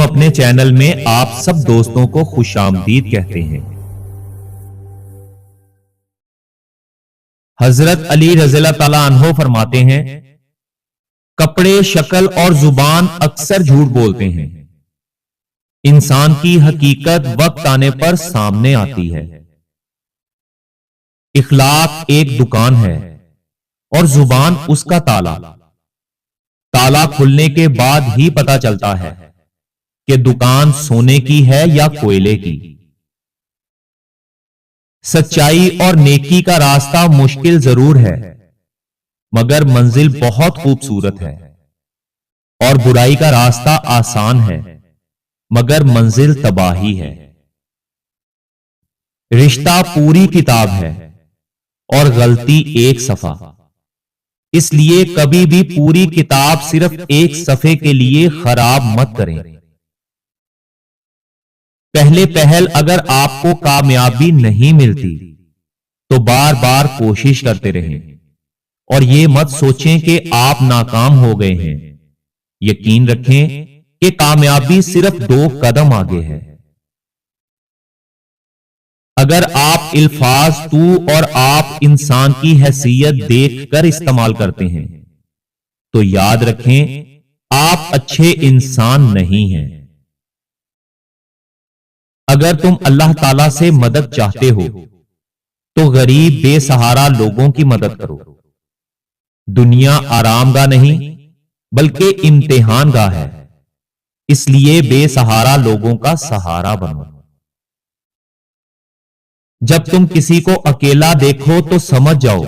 اپنے چینل میں آپ سب دوستوں کو خوش آمدید کہتے ہیں۔ حضرت علی رضی اللہ تعالیٰ عنہ فرماتے ہیں، کپڑے، شکل اور زبان اکثر جھوٹ بولتے ہیں، انسان کی حقیقت وقت آنے پر سامنے آتی ہے۔ اخلاق ایک دکان ہے اور زبان اس کا تالا۔ تالا کھلنے کے بعد ہی پتا چلتا ہے کہ دکان سونے کی ہے یا کوئلے کی۔ سچائی اور نیکی کا راستہ مشکل ضرور ہے، مگر منزل بہت خوبصورت ہے، اور برائی کا راستہ آسان ہے، مگر منزل تباہی ہے۔ رشتہ پوری کتاب ہے اور غلطی ایک صفحہ، اس لیے کبھی بھی پوری کتاب صرف ایک صفحے کے لیے خراب مت کریں۔ پہلے پہل اگر آپ کو کامیابی نہیں ملتی تو بار بار کوشش کرتے رہیں، اور یہ مت سوچیں کہ آپ ناکام ہو گئے ہیں۔ یقین رکھیں کہ کامیابی صرف 2 قدم آگے ہے۔ اگر آپ الفاظ تو اور آپ انسان کی حیثیت دیکھ کر استعمال کرتے ہیں تو یاد رکھیں آپ اچھے انسان نہیں ہیں۔ اگر تم اللہ تعالی سے مدد چاہتے ہو تو غریب بے سہارا لوگوں کی مدد کرو۔ دنیا آرام گاہ نہیں بلکہ امتحان گاہ ہے، اس لیے بے سہارا لوگوں کا سہارا بنو۔ جب تم کسی کو اکیلا دیکھو تو سمجھ جاؤ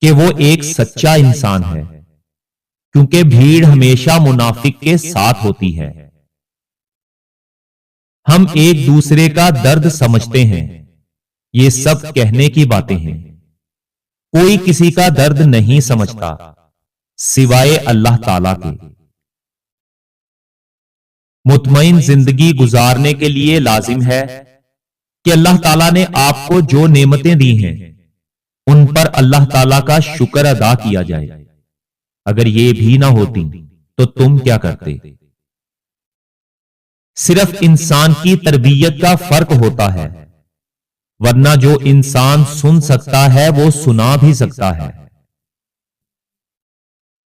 کہ وہ ایک سچا انسان ہے، کیونکہ بھیڑ ہمیشہ منافق کے ساتھ ہوتی ہے۔ ہم ایک دوسرے کا درد سمجھتے ہیں، یہ سب کہنے کی باتیں ہیں۔ کوئی کسی کا درد نہیں سمجھتا سوائے اللہ تعالیٰ کے۔ مطمئن زندگی گزارنے کے لیے لازم ہے کہ اللہ تعالیٰ نے آپ کو جو نعمتیں دی ہیں ان پر اللہ تعالیٰ کا شکر ادا کیا جائے۔ اگر یہ بھی نہ ہوتی تو تم کیا کرتے؟ صرف انسان کی تربیت کا فرق ہوتا ہے، ورنہ جو انسان سن سکتا ہے وہ سنا بھی سکتا ہے۔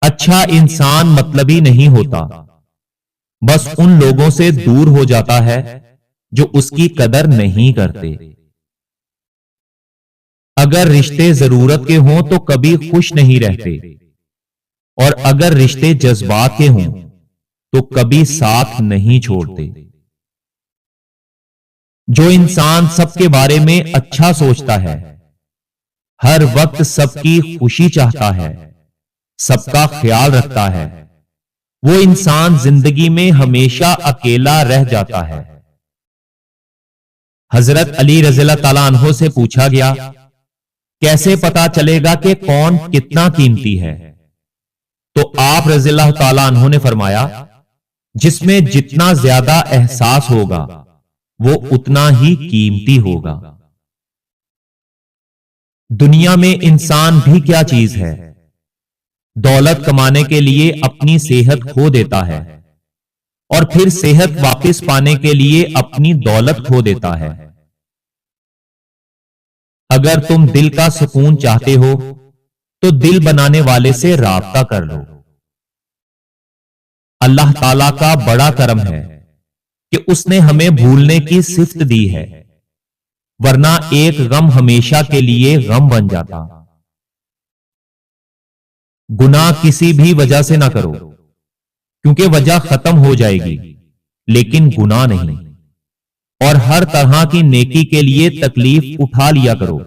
اچھا انسان مطلبی نہیں ہوتا، بس ان لوگوں سے دور ہو جاتا ہے جو اس کی قدر نہیں کرتے۔ اگر رشتے ضرورت کے ہوں تو کبھی خوش نہیں رہتے، اور اگر رشتے جذبات کے ہوں تو کبھی ساتھ نہیں چھوڑتے۔ جو انسان سب کے بارے میں اچھا سوچتا ہے، ہر وقت سب کی خوشی چاہتا ہے، سب کا خیال رکھتا ہے، وہ انسان زندگی میں ہمیشہ اکیلا رہ جاتا ہے۔ حضرت علی رضی اللہ تعالیٰ عنہ سے پوچھا گیا، کیسے پتا چلے گا کہ کون کتنا قیمتی ہے؟ تو آپ رضی اللہ تعالیٰ عنہ نے فرمایا، جس میں جتنا زیادہ احساس ہوگا وہ اتنا ہی قیمتی ہوگا۔ دنیا میں انسان بھی کیا چیز ہے؟ دولت کمانے کے لیے اپنی صحت کھو دیتا ہے، اور پھر صحت واپس پانے کے لیے اپنی دولت کھو دیتا ہے۔ اگر تم دل کا سکون چاہتے ہو تو دل بنانے والے سے رابطہ کر لو۔ اللہ تعالیٰ کا بڑا کرم ہے کہ اس نے ہمیں بھولنے کی صفت دی ہے، ورنہ ایک غم ہمیشہ کے لیے غم بن جاتا۔ گناہ کسی بھی وجہ سے نہ کرو، کیونکہ وجہ ختم ہو جائے گی، لیکن گناہ نہیں۔ اور ہر طرح کی نیکی کے لیے تکلیف اٹھا لیا کرو،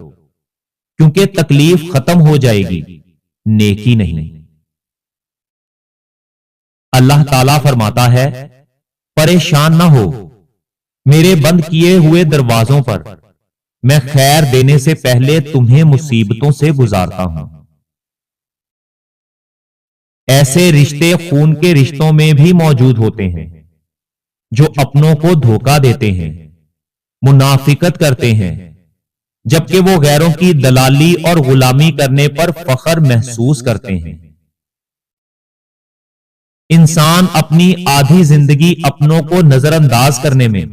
کیونکہ تکلیف ختم ہو جائے گی، نیکی نہیں۔ اللہ تعالیٰ فرماتا ہے، پریشان نہ ہو میرے بند کیے ہوئے دروازوں پر، میں خیر دینے سے پہلے تمہیں مصیبتوں سے گزارتا ہوں۔ ایسے رشتے خون کے رشتوں میں بھی موجود ہوتے ہیں جو اپنوں کو دھوکہ دیتے ہیں، منافقت کرتے ہیں، جبکہ وہ غیروں کی دلالی اور غلامی کرنے پر فخر محسوس کرتے ہیں۔ انسان اپنی آدھی زندگی اپنوں کو نظر انداز کرنے میں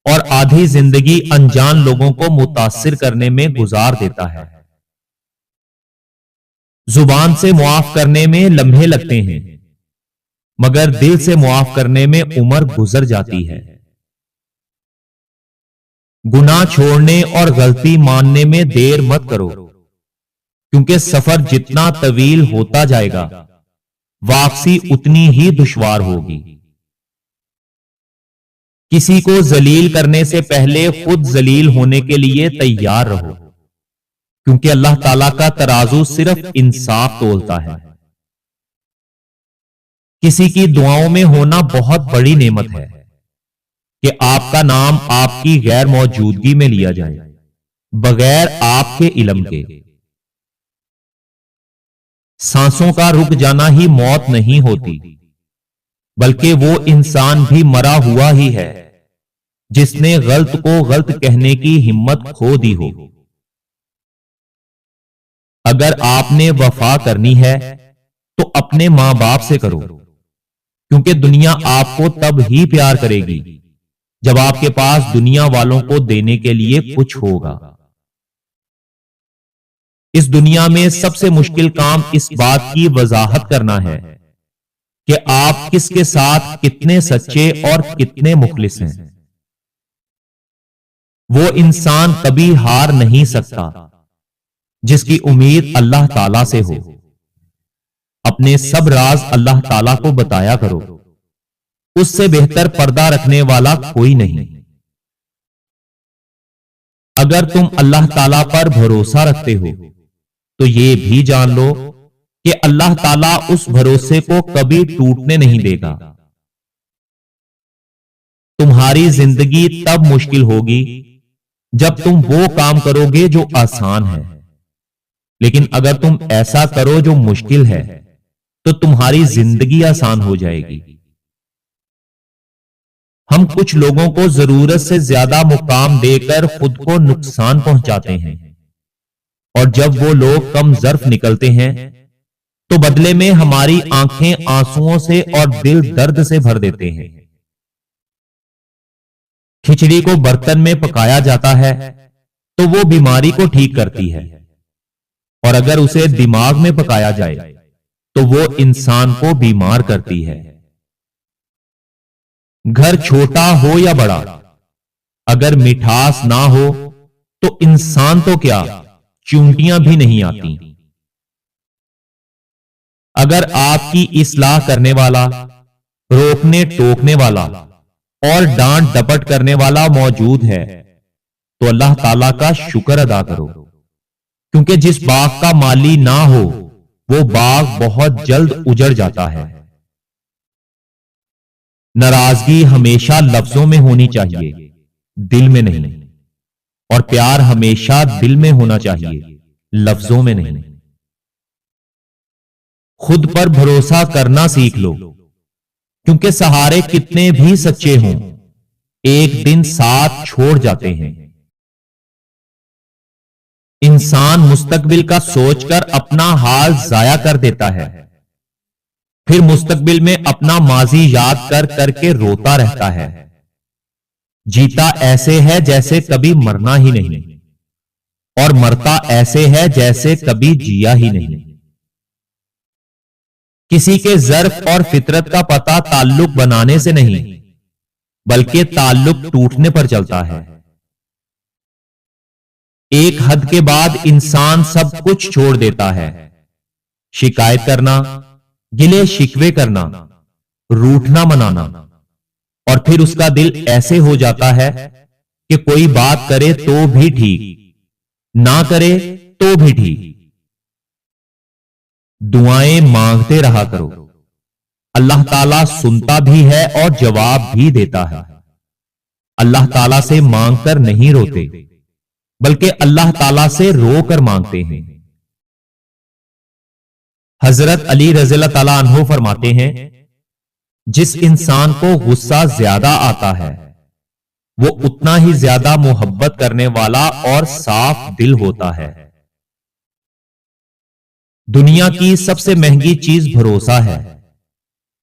اور آدھی زندگی انجان لوگوں کو متاثر کرنے میں گزار دیتا ہے۔ زبان سے معاف کرنے میں لمحے لگتے ہیں، مگر دل سے معاف کرنے میں عمر گزر جاتی ہے۔ گناہ چھوڑنے اور غلطی ماننے میں دیر مت کرو، کیونکہ سفر جتنا طویل ہوتا جائے گا واپسی اتنی ہی دشوار ہوگی۔ کسی کو ذلیل کرنے سے پہلے خود ذلیل ہونے کے لیے تیار رہو، کیونکہ اللہ تعالیٰ کا ترازو صرف انصاف تولتا ہے۔ کسی کی دعاؤں میں ہونا بہت بڑی نعمت ہے کہ آپ کا نام آپ کی غیر موجودگی میں لیا جائے، بغیر آپ کے علم کے۔ سانسوں کا رک جانا ہی موت نہیں ہوتی، بلکہ وہ انسان بھی مرا ہوا ہی ہے جس نے غلط کو غلط کہنے کی ہمت کھو دی ہو۔ اگر آپ نے وفا کرنی ہے تو اپنے ماں باپ سے کرو، کیونکہ دنیا آپ کو تب ہی پیار کرے گی جب آپ کے پاس دنیا والوں کو دینے کے لیے کچھ ہوگا۔ اس دنیا میں سب سے مشکل کام اس بات کی وضاحت کرنا ہے کہ آپ کس کے ساتھ کتنے سچے اور کتنے مخلص ہیں۔ وہ انسان کبھی ہار نہیں سکتا جس کی امید اللہ تعالی سے ہو۔ اپنے سب راز اللہ تعالی کو بتایا کرو، اس سے بہتر پردہ رکھنے والا کوئی نہیں۔ اگر تم اللہ تعالی پر بھروسہ رکھتے ہو تو یہ بھی جان لو کہ اللہ تعالیٰ اس بھروسے کو کبھی ٹوٹنے نہیں دے گا۔ تمہاری زندگی تب مشکل ہوگی جب تم وہ کام کرو گے جو آسان ہے، لیکن اگر تم ایسا کرو جو مشکل ہے تو تمہاری زندگی آسان ہو جائے گی۔ ہم کچھ لوگوں کو ضرورت سے زیادہ مقام دے کر خود کو نقصان پہنچاتے ہیں، اور جب وہ لوگ کم ظرف نکلتے ہیں تو بدلے میں ہماری آنکھیں آنسوؤں سے اور دل درد سے بھر دیتے ہیں۔ کھچڑی کو برتن میں پکایا جاتا ہے تو وہ بیماری کو ٹھیک کرتی ہے، اور اگر اسے دماغ میں پکایا جائے تو وہ انسان کو بیمار کرتی ہے۔ گھر چھوٹا ہو یا بڑا، اگر مٹھاس نہ ہو تو انسان تو کیا چونٹیاں بھی نہیں آتی۔ اگر آپ کی اصلاح کرنے والا، روکنے ٹوکنے والا اور ڈانٹ ڈپٹ کرنے والا موجود ہے تو اللہ تعالیٰ کا شکر ادا کرو، کیونکہ جس باغ کا مالی نہ ہو وہ باغ بہت جلد اجڑ جاتا ہے۔ ناراضگی ہمیشہ لفظوں میں ہونی چاہیے، دل میں نہیں، اور پیار ہمیشہ دل میں ہونا چاہیے، لفظوں میں نہیں۔ خود پر بھروسہ کرنا سیکھ لو، کیونکہ سہارے کتنے بھی سچے ہوں ایک دن ساتھ چھوڑ جاتے ہیں۔ انسان مستقبل کا سوچ کر اپنا حال ضائع کر دیتا ہے، پھر مستقبل میں اپنا ماضی یاد کر کر کے روتا رہتا ہے۔ جیتا ایسے ہے جیسے کبھی مرنا ہی نہیں، اور مرتا ایسے ہے جیسے کبھی جیا ہی نہیں۔ کسی کے ظرف اور فطرت کا پتہ تعلق بنانے سے نہیں، بلکہ تعلق ٹوٹنے پر چلتا ہے۔ ایک حد کے بعد انسان سب کچھ چھوڑ دیتا ہے، شکایت کرنا، گلے شکوے کرنا، روٹھنا منانا، اور پھر اس کا دل ایسے ہو جاتا ہے کہ کوئی بات کرے تو بھی ٹھیک، نہ کرے تو بھی ٹھیک۔ دعائیں مانگتے رہا کرو، اللہ تعالیٰ سنتا بھی ہے اور جواب بھی دیتا ہے۔ اللہ تعالیٰ سے مانگ کر نہیں روتے، بلکہ اللہ تعالیٰ سے رو کر مانگتے ہیں۔ حضرت علی رضی اللہ تعالیٰ عنہ فرماتے ہیں، جس انسان کو غصہ زیادہ آتا ہے وہ اتنا ہی زیادہ محبت کرنے والا اور صاف دل ہوتا ہے۔ دنیا کی سب سے مہنگی چیز بھروسہ ہے،